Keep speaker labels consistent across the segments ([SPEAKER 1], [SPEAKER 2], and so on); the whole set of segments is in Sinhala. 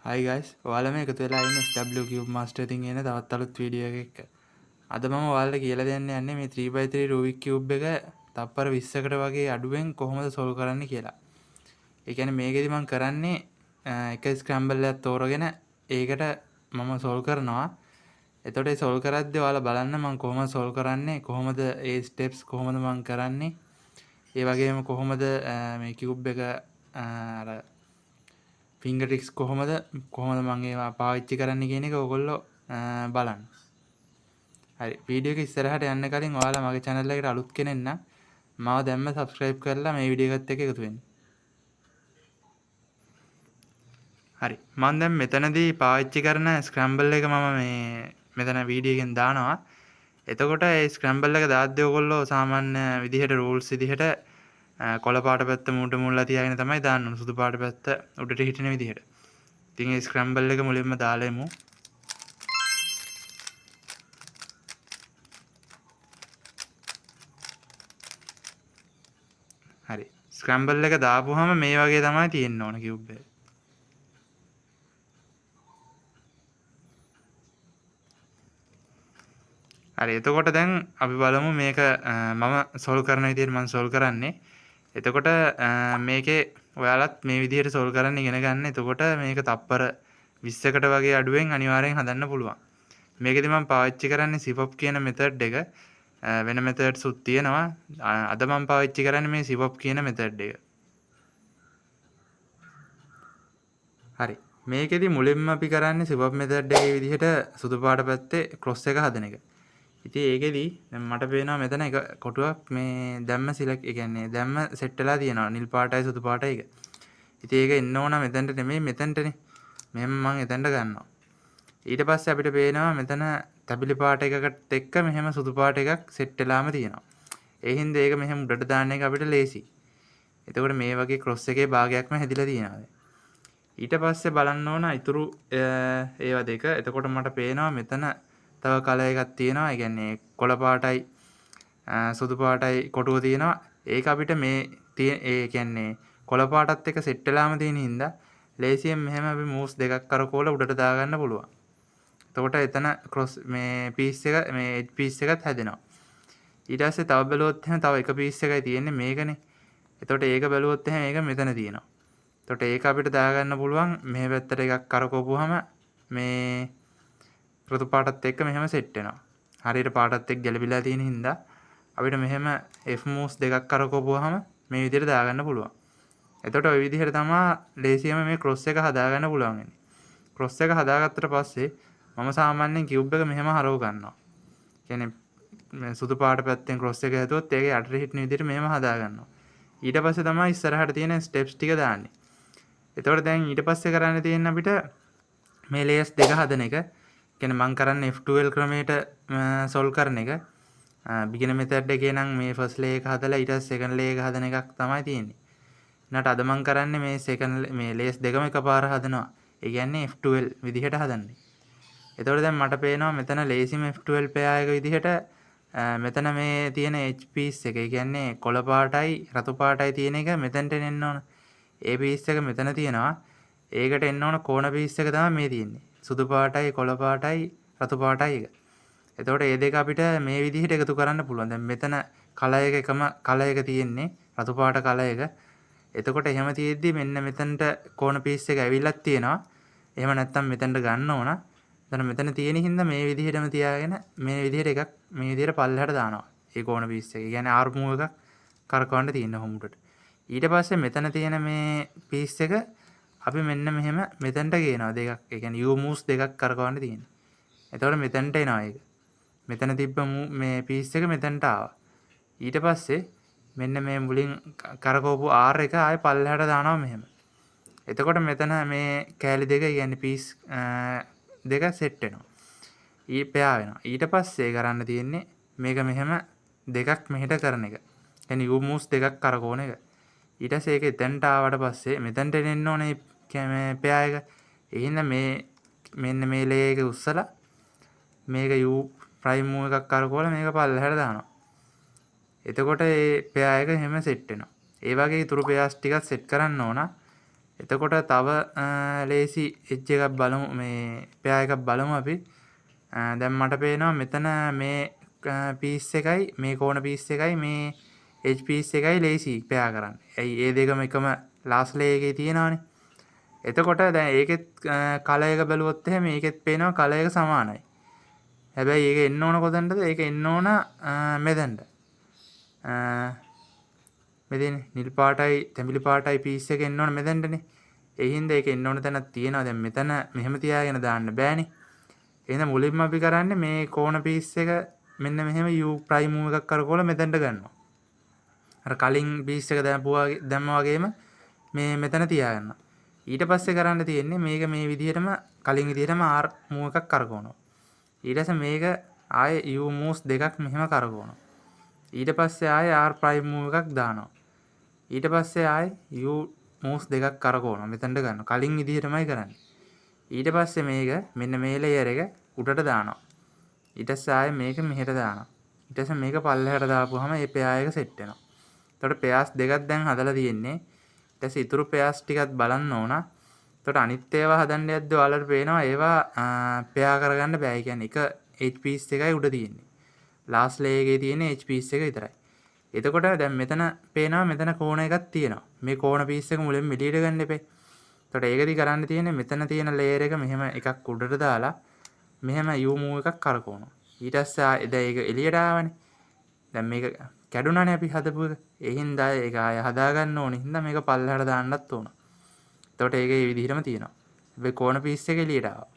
[SPEAKER 1] හයි ගයිස්, ඔයාලම එකතු වෙලා ඉන්නේ SW Cube Master එකකින් එන තවත් අලුත් වීඩියෝ එකක් එක්ක. අද මම ඔයාලට කියලා දෙන්න යන්නේ මේ 3x3 Rubik Cube එක තප්පර 20කට වගේ අඩුවෙන් කොහොමද solve කරන්න කියලා. ඒ කියන්නේ මේකෙදි මම කරන්නේ එක scramble එකක් තෝරගෙන ඒකට මම solve කරනවා. එතකොට ඒ solve කරද්දී ඔයාලා බලන්න මම කොහොමද solve කරන්නේ, කොහොමද ඒ steps කොහොමද මම කරන්නේ. ඒ වගේම කොහොමද මේ cube එක අර ෆිංගර් ටික්ස් කොහොමද මම ඒවා පාවිච්චි කරන්න කියන එක ඔයගොල්ලෝ බලන්න. හරි වීඩියෝ එක ඉස්සරහට යන්න කලින් ඔයාලා මගේ channel එකට අලුත් කෙනෙක් නම් මාව දැම්ම subscribe කරලා මේ වීඩියෝ එකත් එක්ක එකතු වෙන්න. හරි මම දැන් මෙතනදී පාවිච්චි කරන scramble එක මම මේ මෙතන වීඩියෝ එකෙන් දානවා. එතකොට ඒ scramble එක දාද්දී ඔයගොල්ලෝ සාමාන්‍ය විදිහට rules විදිහට කොළ පාට පැත්ත මූට මුල්ලා තියාගෙන තමයි දාන්න ඕන. සුදු පාට පැත්ත උඩට හිටින විදිහට. ඉතින් මේ scramble එක මුලින්ම දාලා එමු. හරි ස්ක්‍රැම්බල් එක දාපුවාම මේ වගේ තමයි තියෙන්න ඕන කියුබ් එක. හරි එතකොට දැන් අපි බලමු මේක මම සෝල්ව් කරන විදිහට මම සෝල්ව් කරන්නේ. එතකොට මේකේ ඔයාලත් මේ විදිහට සෝල්ව් කරන්න ඉගෙන ගන්න. එතකොට මේක තප්පර 20කට වගේ අඩුවෙන් අනිවාර්යෙන් හදන්න පුළුවන්. මේකෙදි මම පාවිච්චි කරන්නේ සිපොප් කියන මෙතඩ් එක. වෙන මෙතඩ්ස් උත් තියෙනවා. අද මම පාවිච්චි කරන්නේ මේ සිපොප් කියන මෙතඩ් එක. හරි මේකෙදි මුලින්ම අපි කරන්නේ සිපොප් මෙතඩ් එකේ විදිහට සුදු පාට පැත්තේ ක්‍රොස් එක හදන එක. ඉතින් ඒකෙදි දැන් මට පේනවා මෙතන එක කොටුවක් මේ දැම්ම සිලෙක්ට් ඒ කියන්නේ දැම්ම සෙට් වෙලා තියෙනවා නිල් පාටයි සුදු පාටයි එක. ඉතින් ඒක එන්න ඕන මෙතනට නෙමෙයි මෙතනටනේ. මෙහෙම මම එතනට ගන්නවා. ඊට පස්සේ අපිට පේනවා මෙතන තැඹිලි පාට එකකට එක්ක මෙහෙම සුදු පාට එකක් සෙට් වෙලාම තියෙනවා. ඒ හින්දා ඒක මෙහෙම උඩට දාන්න එක අපිට ලේසි. එතකොට මේ වගේ ක්‍රොස් එකේ භාගයක්ම හැදිලා තියෙනවා. ඊට පස්සේ බලන්න ඕන ඉතුරු ඒවා දෙක. එතකොට මට පේනවා මෙතන තව කලර් එකක් තියෙනවා. ඒ කියන්නේ කොළ පාටයි සුදු පාටයි කොටුව තියෙනවා. ඒක අපිට මේ ඒ කියන්නේ කොළ පාටත් එක්ක සෙට් වෙලාම තියෙන හින්දා ලේසියෙන් මෙහෙම අපි මූව්ස් දෙකක් කරකවලා උඩට දාගන්න පුළුවන්. එතකොට එතන ක්‍රොස් මේ පීස් එක මේ එජ් පීස් එකත් හැදෙනවා. ඊට පස්සේ තව බැලුවොත් එහෙනම් තව එක පීස් එකයි තියෙන්නේ මේකනේ. එතකොට ඒක බැලුවොත් එහෙනම් ඒක මෙතන තියෙනවා. එතකොට ඒක අපිට දාගන්න පුළුවන් මේ පැත්තට එකක් කරකවපුවාම මේ රතු පාටත් එක්ක මෙහෙම සෙට් වෙනවා. හරියට පාටත් එක්ක ගැළපිලා තියෙන හින්දා අපිට මෙහෙම F moves දෙකක් කරකවපුවාම මේ විදිහට දාගන්න පුළුවන්. එතකොට ওই විදිහට තමයි ලේසියම මේ ක්‍රොස් එක හදාගන්න පුළුවන් වෙන්නේ. ක්‍රොස් එක හදාගත්තට පස්සේ මම සාමාන්‍යයෙන් කියුබ් එක මෙහෙම හරව ගන්නවා. කියන්නේ මේ සුදු පාට පැත්තෙන් ක්‍රොස් එක හැදුවොත් ඒකේ යටට හිටින විදිහට මෙහෙම හදා ගන්නවා. ඊට පස්සේ තමයි ඉස්සරහට තියෙන ස්ටෙප්ස් ටික දාන්නේ. එතකොට දැන් ඊට පස්සේ කරන්න තියෙන්නේ අපිට මේ ලේයර්ස් දෙක හදන එක. කියන්නේ මම කරන්නේ F12 ක්‍රමයට සෝල්ව් කරන එක. බිගිනර් මෙතඩ් එකේ නම් මේ ෆස්ට් ලේයර් එක හදලා ඊට පස්සේ සෙකන්ඩ් ලේයර් එක හදන එකක් තමයි තියෙන්නේ. ඊට අද මම කරන්නේ මේ සෙකන්ඩ් මේ ලේයර්ස් දෙකම එකපාර හදනවා. ඒ කියන්නේ F12 විදිහට හදන්නේ. එතකොට දැන් මට පේනවා මෙතන ලේසිම F12 පෙයා එක විදිහට මෙතන මේ තියෙන H piece එක. ඒ කියන්නේ කොළ පාටයි රතු පාටයි තියෙන එක මෙතනට එන්න ඕන. ඒ piece එක මෙතන තියෙනවා. ඒකට එන්න ඕන කෝණ piece එක තමයි මේ තියෙන්නේ. සුදු පාටයි කොළ පාටයි රතු පාටයි එක. එතකොට මේ දෙක අපිට මේ විදිහට එකතු කරන්න පුළුවන්. දැන් මෙතන කලර් එක එකම කලර් එක තියෙන්නේ රතු පාට කලර් එක. එතකොට එහෙම තියෙද්දි මෙන්න මෙතනට කෝණ piece එක ඇවිල්ලක් තියෙනවා. එහෙම නැත්නම් මෙතනට ගන්න ඕන. මෙතන තියෙන හින්දා මේ විදිහටම තියාගෙන මේ විදිහට එකක් මේ විදිහට පල්ලෙහාට දානවා. ඒ කෝණ piece එක. ඒ කියන්නේ R move එකක් කරකවන්න තියෙන හොමුටට. ඊට පස්සේ මෙතන තියෙන මේ piece එක අපි මෙන්න මෙහෙම මෙතනට ගේනවා දෙකක්. ඒ කියන්නේ U moves දෙකක් කරකවන්න තියෙනවා. එතකොට මෙතනට එනවා ඒක. මෙතන තිබ්බ මේ piece එක මෙතනට ආවා. ඊට පස්සේ මෙන්න මේ මුලින් කරකවපු R එක ආයෙ පල්ලෙහාට දානවා මෙහෙම. එතකොට මෙතන මේ කෑලි දෙක කියන්නේ piece දෙක සෙට් වෙනවා. පෙයා වෙනවා. ඊට පස්සේ කරන්න තියෙන්නේ මේක මෙහෙම දෙකක් මෙහෙට කරන එක. يعني U moves දෙකක් කරකවන එක. ඊට පස්සේ ඒක එතනට ආවට පස්සේ මෙතනට එන්න ඕනේ මේ පෙයා එක. ඒ හින්දා මේ මෙන්න මේ ලේ එක උස්සලා මේක U prime move එකක් කරකවලා මේක පල්ලෙහාට දානවා. එතකොට මේ පෙයා එක එහෙම සෙට් වෙනවා. ඒ වගේ ඉතුරු පෙයාස් ටිකක් සෙට් කරන්න ඕන. එතකොට තව ලේසි එජ් එකක් බලමු මේ පෙයා එකක් බලමු අපි. දැන් මට පේනවා මෙතන මේ පීස් එකයි මේ කෝණ පීස් එකයි මේ එජ් පීස් එකයි ලේසි පෙයා කරන්න. ඇයි ඒ දෙකම එකම ලාස්ට් ලේ එකේ තියෙනවනේ. එතකොට දැන් ඒකෙත් කලර් එක බැලුවොත් එහෙම මේකෙත් පේනවා කලර් එක සමානයි. හැබැයි ඒක එන්න ඕන කොතනද? ඒක එන්න ඕන මෙතනට. මෙතන නිල් පාටයි තැඹිලි පාටයි පීස් එක එන්න ඕන මෙතනටනේ. ඒ හින්දා ඒක එන්න ඕන තැනක් තියෙනවා. දැන් මෙතන මෙහෙම තියාගෙන දාන්න බෑනේ. එහෙනම් මුලින්ම අපි කරන්නේ මේ කෝණ පීස් එක මෙන්න මෙහෙම U ප්‍රයිම් මූව් එකක් කරකවලා මෙතනට ගන්නවා. අර කලින් පීස් එක දැම්මා වගේම මේ මෙතන තියාගන්නවා. ඊට පස්සේ කරන්න තියෙන්නේ මේක මේ විදිහටම කලින් විදිහටම R මූව් එකක් කරකවනවා. ඊට පස්සේ මේක ආයේ U moves දෙකක් මෙහෙම කරකවනවා. ඊට පස්සේ ආයේ R ප්‍රයිම් මූව් එකක් දානවා. ඊට පස්සේ ආයේ U moves දෙකක් කරකවනවා. මෙතනට ගන්නවා. කලින් විදිහටමයි කරන්නේ. ඊට පස්සේ මේක මෙන්න මේ ලේයර් එක උඩට දානවා. ඊට පස්සේ ආයේ මේක මෙහෙට දානවා. ඊට පස්සේ මේක පල්ලෙහාට දාපුවාම මේ පෙයා එක සෙට් වෙනවා. එතකොට පෙයාස් දෙකක් දැන් හදලා තියෙන්නේ. ඊට පස්සේ ඉතුරු පෙයාස් ටිකත් බලන්න ඕන. එතකොට අනිත් ඒවා හදන්න යද්දී ඔයාලට පේනවා ඒවා පෙයා කරගන්න බෑ. ඒ කියන්නේ එක H piece එකයි උඩ තියෙන්නේ. ලාස්ට් ලේ එකේ තියෙන H piece එක විතරයි. එතකොට දැන් මෙතන පේනවා මෙතන කෝණ එකක් තියෙනවා. මේ කෝණ piece එක මුලින්ම එළියට ගන්න එපේ. එතකොට ඒකදී කරන්න තියෙන්නේ මෙතන තියෙන ලේයර් එක මෙහෙම එකක් උඩට දාලා මෙහෙම U move එකක් කරකවනවා. ඊට පස්සේ දැන් ඒක එළියට ආවනේ. දැන් මේක කැඩුනානේ අපි හදපු එක. ඒ හින්දා ඒක ආය හදා ගන්න ඕනේ. හින්දා මේක පල්ලෙහාට දාන්නත් ඕන. එතකොට ඒක මේ විදිහටම තියෙනවා. හැබැයි කෝණ piece එක එළියට ආවා.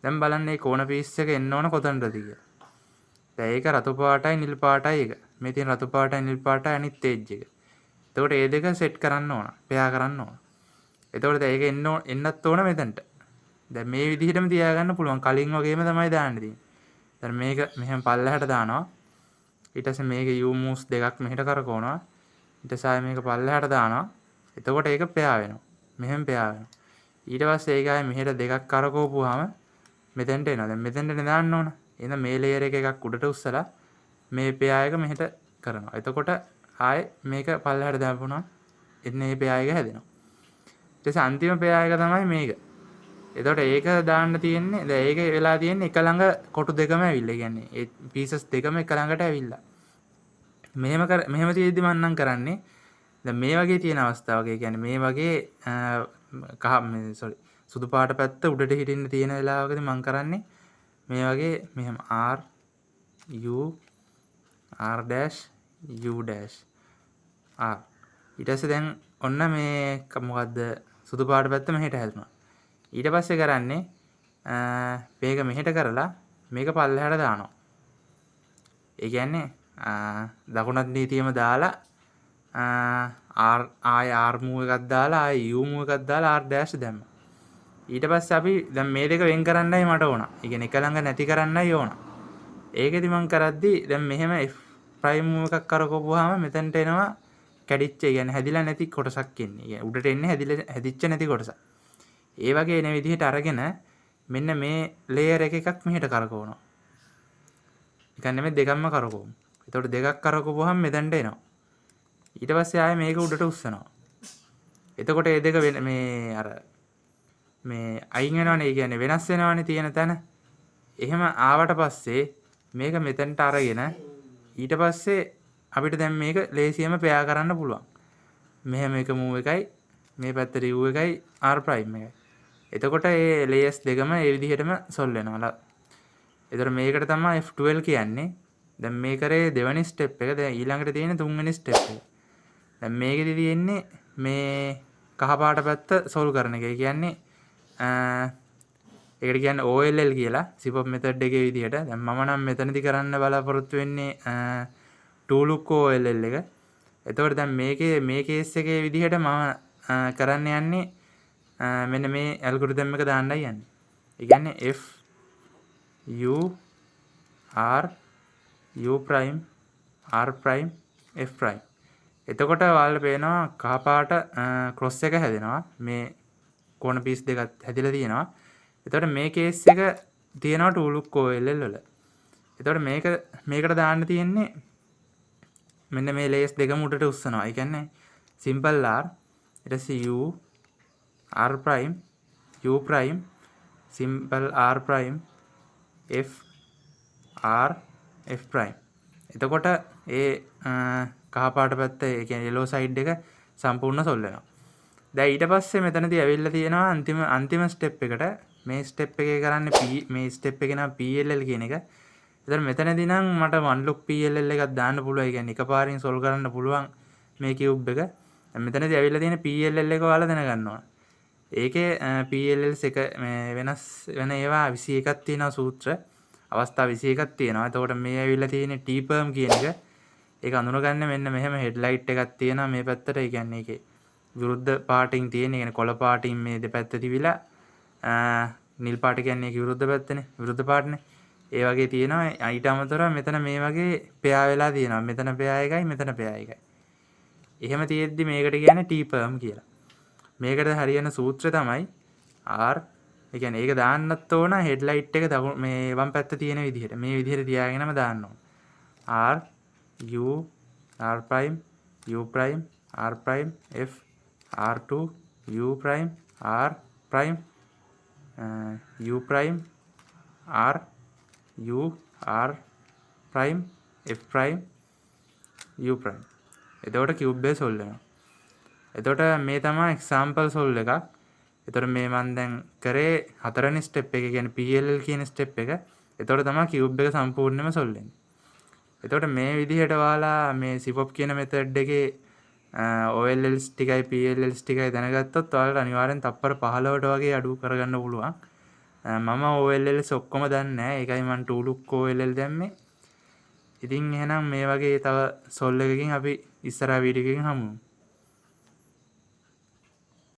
[SPEAKER 1] දැන් බලන්න මේ කෝණ piece එක එන්න ඕන කොතනද කියලා. දැන් ඒක රතු පාටයි නිල් පාටයි එක. මේ තියෙන රතු පාටයි නිල් පාටයි අනිත් එජ් එක. එතකොට මේ දෙක සෙට් කරන්න ඕන. පෙයා කරන්න ඕන. එතකොට දැන් ඒක එන්නත් ඕන මෙතනට. දැන් මේ විදිහටම තියාගන්න පුළුවන්. කලින් වගේම තමයි දාන්න තියෙන්නේ. දැන් මේක මෙහෙම පල්ලෙහාට දානවා. ඊට පස්සේ මේක U moves දෙකක් මෙහෙට කරකවනවා. ඊට පස්සේ මේක පල්ලෙහාට දානවා. එතකොට ඒක පෙයා වෙනවා. මෙහෙම පෙයා වෙනවා. ඊට පස්සේ ඒක ආයේ මෙහෙට දෙකක් කරකවපුවාම මෙතෙන්ට එනවා. දැන් මෙතෙන්ට දාන්න ඕන. එහෙනම් මේ ලේයර් එකක් උඩට උස්සලා මේ පෙයා එක මෙහෙට කරනවා. එතකොට ආයේ මේක පල්ලෙහාට දාපුණා. එන්න මේ පෙයා එක හැදෙනවා. ඊට පස්සේ අන්තිම පෙයා එක තමයි මේක. එතකොට ඒක දාන්න තියෙන්නේ දැන් ඒක වෙලා තියෙන්නේ එක ළඟ කොටු දෙකම ඇවිල්ලා. කියන්නේ ඒ පීසස් දෙකම එක ළඟට ඇවිල්ලා. මෙහෙම තියෙද්දි මම නම් කරන්නේ දැන් මේ වගේ තියෙන අවස්ථාවක ඒ කියන්නේ මේ වගේ සුදු පාට පැත්ත උඩට හිටින්න තියෙන වෙලාවකදී මම කරන්නේ මේ වගේ මෙහෙම R U R dash U dash R. ඊට පස්සේ දැන් ඔන්න මේ මොකද්ද සුදු පාට පැත්ත මෙහෙට හැදුනා. ඊට පස්සේ කරන්නේ මේක මෙහෙට කරලා මේක පල්ලෙහාට දානවා. ඒ කියන්නේ දකුණත් නීතියම දාලා R ආය R move එකක් දාලා ආය U move එකක් දාලා R dash දැම්මා. ඊට පස්සේ අපි දැන් මේ දෙක වෙන් කරන්නයි මට ඕන. ඒ කියන්නේ එක ළඟ නැති කරන්නයි ඕන. ඒකෙදි මම කරද්දි දැන් මෙහෙම F prime move එකක් කරකවපුවාම මෙතනට එනවා කැඩිච්ච. ඒ කියන්නේ හැදිලා නැති කොටසක් එන්නේ. ඒ උඩට එන්නේ හැදිච්ච නැති කොටසක්. ඒ වගේ එන විදිහට අරගෙන මෙන්න මේ ලේයර් එකක් මෙහෙට කරකවනවා. ඒ කියන්නේ මේ දෙකක්ම කරකවමු. එතකොට දෙකක් කරකවුවහම මෙතනට එනවා. ඊට පස්සේ ආයේ මේක උඩට උස්සනවා. එතකොට මේ දෙක මේ අර මේ අයින් වෙනවනේ. ඒ කියන්නේ වෙනස් වෙනවනේ තියෙන තැන. එහෙම ආවට පස්සේ මේක මෙතනට අරගෙන ඊට පස්සේ අපිට දැන් මේක ලේසියෙන්ම පෙයා කරන්න පුළුවන්. මෙහෙම එක මූව් එකයි මේ පැත්තට U එකයි R ප්‍රයිම් එකයි. එතකොට මේ ලේයර්ස් දෙකම මේ විදිහටම සොල් වෙනවා. එතකොට මේකට තමයි F12 කියන්නේ. දැන් මේ කරේ දෙවෙනි ස්ටෙප් එක. දැන් ඊළඟට තියෙන තුන්වෙනි ස්ටෙප් එක. දැන් මේකෙදි තියෙන්නේ මේ කහ පාට පැත්ත සෝල්ව් කරන එක. ඒ කියන්නේ ඒකට කියන්නේ OLL කියලා සිපොප් මෙතඩ් එකේ විදිහට. දැන් මම නම් මෙතනදි කරන්න බලාපොරොත්තු වෙන්නේ to look OLL එක. එතකොට දැන් මේ කේස් එකේ විදිහට මම කරන්න යන්නේ මෙන්න මේ ඇල්ගොරිතම් එක දාන්නයි යන්නේ. ඒ කියන්නේ F U R U prime R prime F prime. එතකොට ඔයාලට පේනවා කහ පාට ක්‍රොස් එක හැදෙනවා. මේ කෝණ පීස් දෙකක් හැදිලා තියෙනවා. එතකොට මේ කේස් එක තියෙනවා to look OLL වල. එතකොට මේකට දාන්න තියෙන්නේ මෙන්න මේ ලේස් දෙකම උඩට උස්සනවා. ඒ කියන්නේ simple R ඊට පස්සේ U R prime U prime simple R prime F R F prime. එතකොට ඒ කහ පාට පැත්ත ඒ කියන්නේ yellow side එක සම්පූර්ණ සොල් වෙනවා. දැන් ඊට පස්සේ මෙතනදී ඇවිල්ලා තියෙනවා අන්තිම ස්ටෙප් එකට. මේ ස්ටෙප් එකේ කරන්නේ මේ ස්ටෙප් එකේ නම් PLL කියන එක. එතන මෙතනදී නම් මට one look PLL එකක් දාන්න පුළුවන්. ඒ කියන්නේ එකපාරින් සොල් කරන්න පුළුවන් මේ කියුබ් එක. මෙතනදී ඇවිල්ලා තියෙන PLL එක ඔයාලා දැනගන්න ඕන. ඒකේ PLLs එක මේ වෙනස් වෙන ඒවා 21ක් තියෙනවා සූත්‍ර. අවස්ථා 21ක් තියෙනවා. එතකොට මේ ඇවිල්ලා තියෙන T-perm කියන එක ඒක අඳුනගන්න මෙන්න මෙහෙම හෙඩ්ලයිට් එකක් තියෙනවා මේ පැත්තට. ඒ කියන්නේ ඒකේ විරුද්ධ පාටින් තියෙන. ඒ කියන්නේ කොළ පාටින් මේ දෙපැත්ත තිබිලා නිල් පාට කියන්නේ ඒක විරුද්ධ පැත්තනේ. විරුද්ධ පාටනේ. ඒ වගේ තියෙනවා. ඊට අමතරව මෙතන මේ වගේ පෙයා වෙලා තියෙනවා. මෙතන පෙයා එකයි මෙතන පෙයා එකයි. එහෙම තියෙද්දි මේකට කියන්නේ T-perm කියලා. මේකට හරියන සූත්‍රය තමයි R. ඒ කියන්නේ ඒක දාන්නත් ඕන හෙඩ්ලයිට් එක මේ වම් පැත්ත තියෙන විදිහට. මේ විදිහට තියාගෙනම දාන්න ඕන. R U R prime U prime R prime F R2 U prime R prime U prime R U R prime F prime U prime. එතකොට කියුබ් එක සොල් වෙනවා. එතකොට මේ තමයි එක්සැම්පල් සොල් එකක්. එතකොට මේ මම දැන් කරේ හතරවෙනි ස්ටෙප් එක කියන්නේ PLL කියන ස්ටෙප් එක. එතකොට තමයි කියුබ් එක සම්පූර්ණයෙන්ම සොල් වෙන්නේ. එතකොට මේ විදිහට ඔයාලා මේ SIPOP කියන මෙතඩ් එකේ OLLs ටිකයි PLLs ටිකයි දැනගත්තොත් ඔයාලට අනිවාර්යෙන් තප්පර 15ට වගේ අඩු කරගන්න පුළුවන්. මම OLLs ඔක්කොම දන්නේ නැහැ. ඒකයි මම 2 look OLL දැම්මේ. ඉතින් එහෙනම් මේ වගේ තව සොල් එකකින් අපි ඉස්සරහ වීඩියෝ එකකින් හමු.